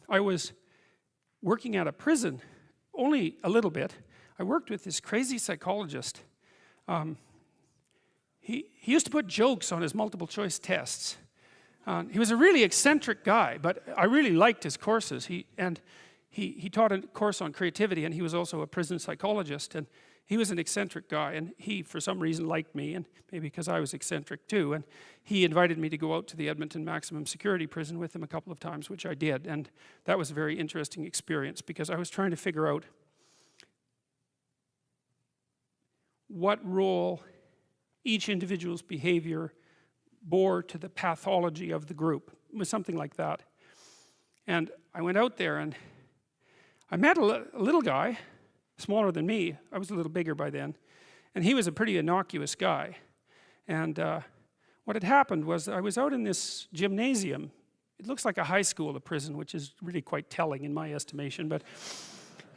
I was working at a prison, only a little bit. I worked with this crazy psychologist. He used to put jokes on his multiple choice tests. He was a really eccentric guy, but I really liked his courses. He taught a course on creativity, and he was also a prison psychologist, and he was an eccentric guy, and he for some reason liked me, and maybe because I was eccentric too, and he invited me to go out to the Edmonton Maximum Security Prison with him a couple of times, which I did, and that was a very interesting experience because I was trying to figure out what role each individual's behavior bore to the pathology of the group. It was something like that. And I went out there and I met a little guy, smaller than me. I was a little bigger by then. And he was a pretty innocuous guy. And what had happened was I was out in this gymnasium. It looks like a high school, a prison, which is really quite telling in my estimation.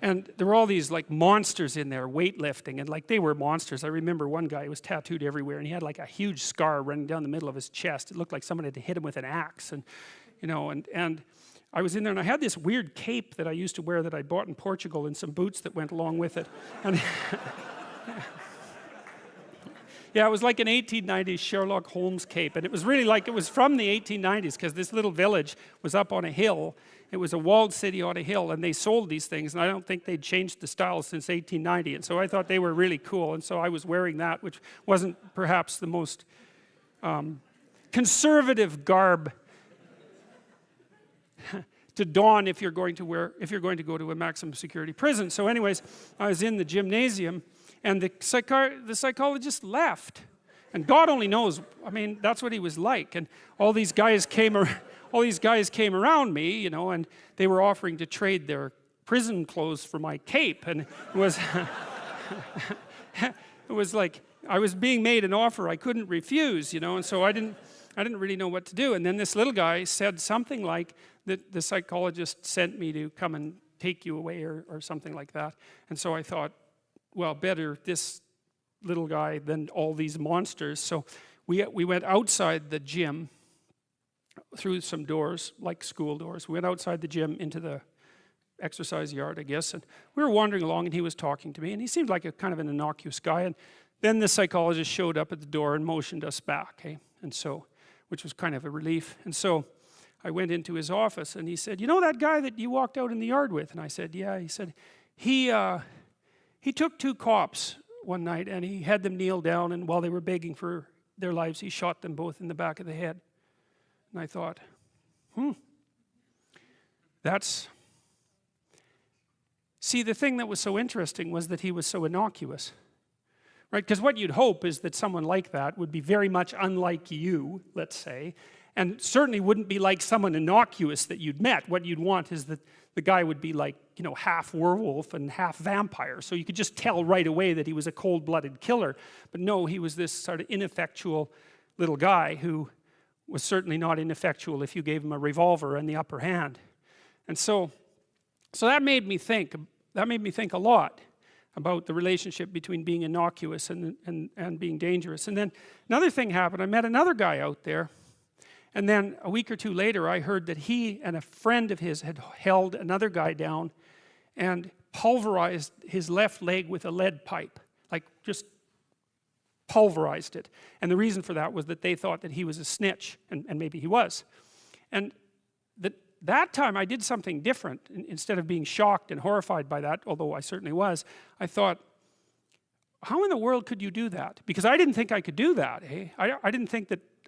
And there were all these like monsters in there, weightlifting, and like they were monsters. I remember one guy was tattooed everywhere, and he had like a huge scar running down the middle of his chest. It looked like someone had hit him with an axe, and you know, and I was in there, and I had this weird cape that I used to wear that I bought in Portugal, and some boots that went along with it. And yeah, it was like an 1890s Sherlock Holmes cape, and it was really like it was from the 1890s because this little village was up on a hill. It was a walled city on a hill, and they sold these things, and I don't think they'd changed the style since 1890, and so I thought they were really cool, and so I was wearing that, which wasn't perhaps the most conservative garb to don if you're going to go to a maximum security prison. So anyways, I was in the gymnasium, and the psychologist left, and God only knows, I mean, that's what he was like, and all these guys came around me, you know, and they were offering to trade their prison clothes for my cape, and it was it was like I was being made an offer I couldn't refuse, you know, and so I didn't really know what to do. And then this little guy said something like that the psychologist sent me to come and take you away or something like that. And so I thought, well, better this little guy than all these monsters. So we went outside the gym through some doors, like school doors. We went outside the gym into the exercise yard, I guess, and we were wandering along, and he was talking to me, and he seemed like a kind of an innocuous guy. And then the psychologist showed up at the door and motioned us back, and so, which was kind of a relief. And so I went into his office, and he said, "You know that guy that you walked out in the yard with?" And I said, "Yeah." He said, he took two cops one night, and he had them kneel down, and while they were begging for their lives, he shot them both in the back of the head. And I thought, see, the thing that was so interesting was that he was so innocuous, right? Because what you'd hope is that someone like that would be very much unlike you, let's say, and certainly wouldn't be like someone innocuous that you'd met. What you'd want is that the guy would be like, you know, half werewolf and half vampire, so you could just tell right away that he was a cold-blooded killer. But no, he was this sort of ineffectual little guy who was certainly not ineffectual if you gave him a revolver and the upper hand. And so that made me think a lot about the relationship between being innocuous and being dangerous. And then another thing happened. I met another guy out there, and then a week or two later I heard that he and a friend of his had held another guy down and pulverized his left leg with a lead pipe, like just pulverized it. And the reason for that was that they thought that he was a snitch, and maybe he was. And that time I did something different. Instead of being shocked and horrified by that, although I certainly was, I thought, how in the world could you do that? Because I didn't think I could do that.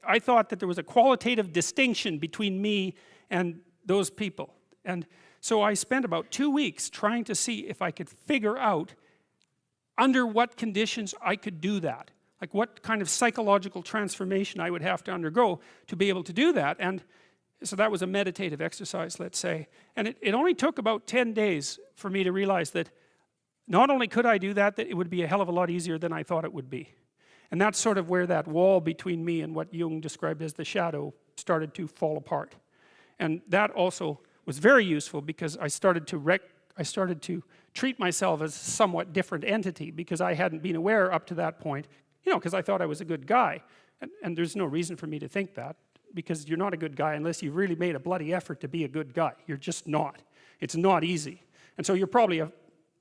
I thought that there was a qualitative distinction between me and those people. And so I spent about 2 weeks trying to see if I could figure out under what conditions I could do that. Like what kind of psychological transformation I would have to undergo to be able to do that. And so that was a meditative exercise, let's say. And it only took about 10 days for me to realize that not only could I do that, that it would be a hell of a lot easier than I thought it would be. And that's sort of where that wall between me and what Jung described as the shadow started to fall apart. And that also was very useful because I started to treat myself as a somewhat different entity because I hadn't been aware up to that point, you know, because I thought I was a good guy. And there's no reason for me to think that. because you're not a good guy unless you've really made a bloody effort to be a good guy. You're just not. It's not easy. And so you're probably a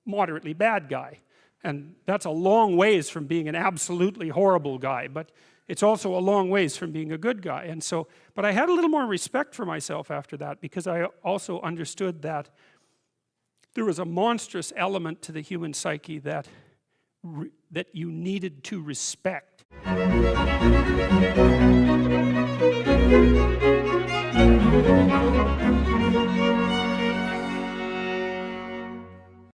moderately bad guy. And that's a long ways from being an absolutely horrible guy, but it's also a long ways from being a good guy. And so, but I had a little more respect for myself after that, because I also understood that there was a monstrous element to the human psyche that you needed to respect.